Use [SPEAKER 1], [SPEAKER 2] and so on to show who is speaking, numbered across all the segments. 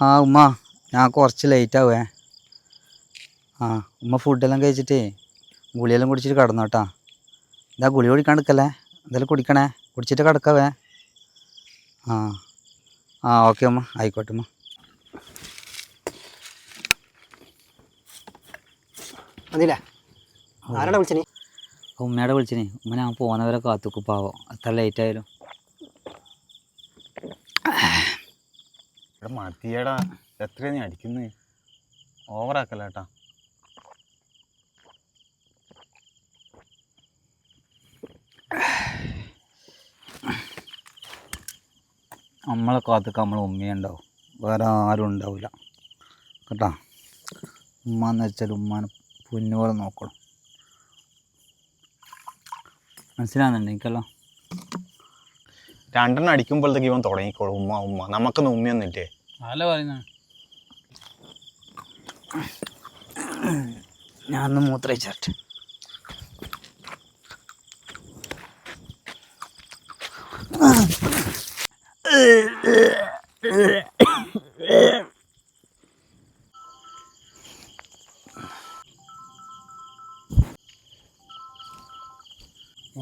[SPEAKER 1] ആ ഉമ്മ ഞാൻ കുറച്ച് ലേറ്റ് ആവേ. ആ ഉമ്മ ഫുഡെല്ലാം കഴിച്ചിട്ടേ ഗുളിയെല്ലാം കുടിച്ചിട്ട് കിടന്നു കേട്ടാ. ഇതാ ഗുളി കുടിക്കാണ്ടിരിക്കല്ലേ, എന്തായാലും കുടിക്കണേ, കുടിച്ചിട്ട് കിടക്കാവേ. ആ ആ ഓക്കെ ഉമ്മ, ആയിക്കോട്ടെ ഉമ്മ.
[SPEAKER 2] അതില്ല ആരാടാ വിളിച്ചനി?
[SPEAKER 1] ഉമ്മയുടെ വിളിച്ചിനി. ഉമ്മ ഞാൻ പോകുന്നവരെ കാത്തുക്കും, പാവം അത്ര ലേറ്റ് ആയാലും.
[SPEAKER 3] മതിയടാ, എത്രയാ നീ അടിക്കുന്നത്? ഓവറാക്കല്ല കേട്ടാ.
[SPEAKER 1] നമ്മളെ കാത്തുക്ക് നമ്മളെ ഉമ്മയുണ്ടാവും, വേറെ ആരും ഉണ്ടാവില്ല കേട്ടാ. ഉമ്മ എന്ന് വെച്ചാൽ ഉമ്മാനെ പൊന്നുപോലെ നോക്കണം, മനസ്സിലാകുന്നുണ്ട് എനിക്കല്ലോ.
[SPEAKER 3] രണ്ടെണ്ണം അടിക്കുമ്പോഴത്തേക്ക് ഇവൻ തുടങ്ങിക്കോളും ഉമ്മ ഉമ്മ. നമുക്കൊന്നും ഉമ്മയൊന്നും ഇല്ലേ?
[SPEAKER 4] അതല്ല പറയുന്ന.
[SPEAKER 1] ഞാനൊന്ന് മൂത്രയിച്ചാട്ടെ.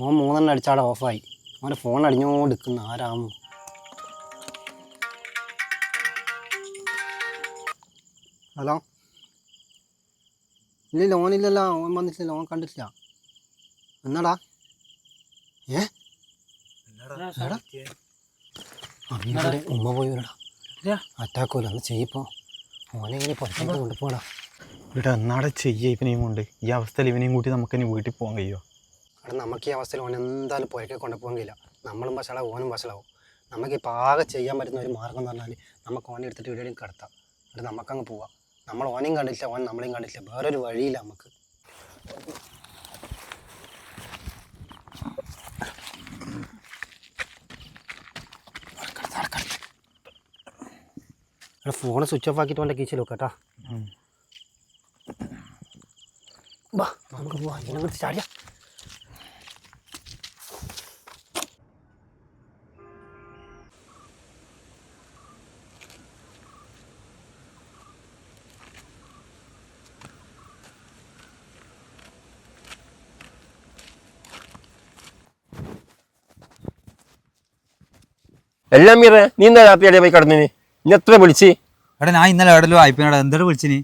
[SPEAKER 2] ഓൻ 3 അടിച്ചാടെ ഓഫായി. അവൻ്റെ ഫോൺ അടിഞ്ഞോണ്ട് നിൽക്കുന്ന ആരാമോ? ഹലോ, ഇല്ലില്ല ഓനില്ലല്ലോ, ഓൻ വന്നിട്ടില്ല, ഓൻ കണ്ടിട്ടില്ല. എന്നാടാ ഉമ്മ പോയി വരടാ, അറ്റാക്കൂല ഒന്ന് ചെയ്യിപ്പോ. ഓനെങ്ങനെ പുറത്തേക്ക് കൊണ്ടുപോടാ.
[SPEAKER 3] ഇവിടെ എന്നാടെ ചെയ്യുക ഇവനെയും കൊണ്ട്? ഈ അവസ്ഥയിൽ ഇവനെയും കൂട്ടി നമുക്കിനി വീട്ടിൽ പോകാൻ കഴിയുമോ?
[SPEAKER 2] അവിടെ നമുക്ക് ഈ അവസ്ഥയിൽ ഓൻ എന്തായാലും പുറത്തേക്ക് കൊണ്ടുപോകാൻ കഴിയില്ല. നമ്മളും വഷളാവും, ഓനും വഷളാവും. നമുക്കിപ്പോൾ ആകെ ചെയ്യാൻ പറ്റുന്ന ഒരു മാർഗം എന്ന് പറഞ്ഞാൽ നമുക്ക് ഓനെ എടുത്തിട്ട് എവിടെയും കിടത്താം, എന്നിട്ട് നമുക്കങ്ങ് പോവാം. നമ്മൾ ഓനെയും കണ്ടില്ല, ഓൻ നമ്മളെയും കണ്ടില്ല, വേറൊരു വഴിയില്ല നമുക്ക്. ഫോൺ സ്വിച്ച് ഓഫ് ആക്കിയിട്ട് വല്ല കീച്ചിൽ വെക്കാം കേട്ടോ. ബാ നമുക്ക് പോവാം, ഇതിനെ കുറിച്ച് ചാടിയാ.
[SPEAKER 5] എല്ലാം മീറേ, നീ എന്താ രാത്രി അടിയാ പോയി കിടന്നിന്? ഇനി എത്ര വിളിച്ച്?
[SPEAKER 1] എടാ ഞാൻ ഇന്നലെ എവിടെല്ലോ വായ്പ എന്തൊരു വിളിച്ചിനി?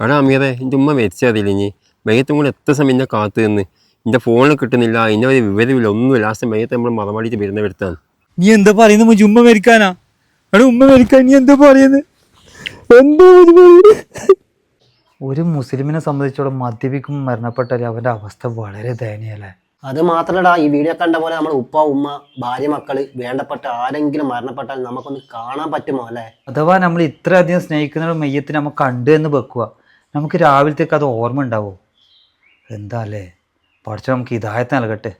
[SPEAKER 5] എടാ അമീറേ, എൻ്റെ ഉമ്മ മരിച്ചതില്ല. ഇനി മയത്തും കൂടെ എത്ര സമയം എന്നെ കാത്തു നിന്ന്, എൻ്റെ ഫോണിൽ കിട്ടുന്നില്ല, അതിൻ്റെ ഒരു വിവരമില്ല, ഒന്നുമില്ല. ലാസ്റ്റ് മയത്ത് നമ്മൾ മറമാടിയിട്ട് വരുന്ന വരുത്താണ്.
[SPEAKER 1] നീ എന്താ പറയുന്നത്? ഉമ്മ മരിക്കാനാ? എടാ ഉമ്മ മരിക്കാൻ നീ എന്താ പറയുന്നത്? ഒരു മുസ്ലിമിനെ സംബന്ധിച്ചോളം മദ്യപിക്കുമ്പോൾ മരണപ്പെട്ടാൽ അവൻ്റെ അവസ്ഥ വളരെ ദയനീയല്ലേ.
[SPEAKER 2] അത് മാത്രമല്ല, ഈ വീഡിയോ കണ്ട പോലെ നമ്മുടെ ഉപ്പ ഉമ്മ ഭാര്യ മക്കള് വേണ്ടപ്പെട്ട ആരെങ്കിലും മരണപ്പെട്ടാൽ നമുക്കൊന്ന് കാണാൻ പറ്റുമോ അല്ലേ?
[SPEAKER 1] അഥവാ നമ്മൾ ഇത്രയധികം സ്നേഹിക്കുന്ന ഒരു മെയ്യത്തിന് നമ്മൾ കണ്ടു എന്ന് വെക്കുക, നമുക്ക് രാവിലത്തേക്ക് അത് ഓർമ്മ ഉണ്ടാവോ? എന്താ അല്ലേ? പഠിച്ച നമുക്ക് ഹിദായത്ത് നൽകട്ടെ.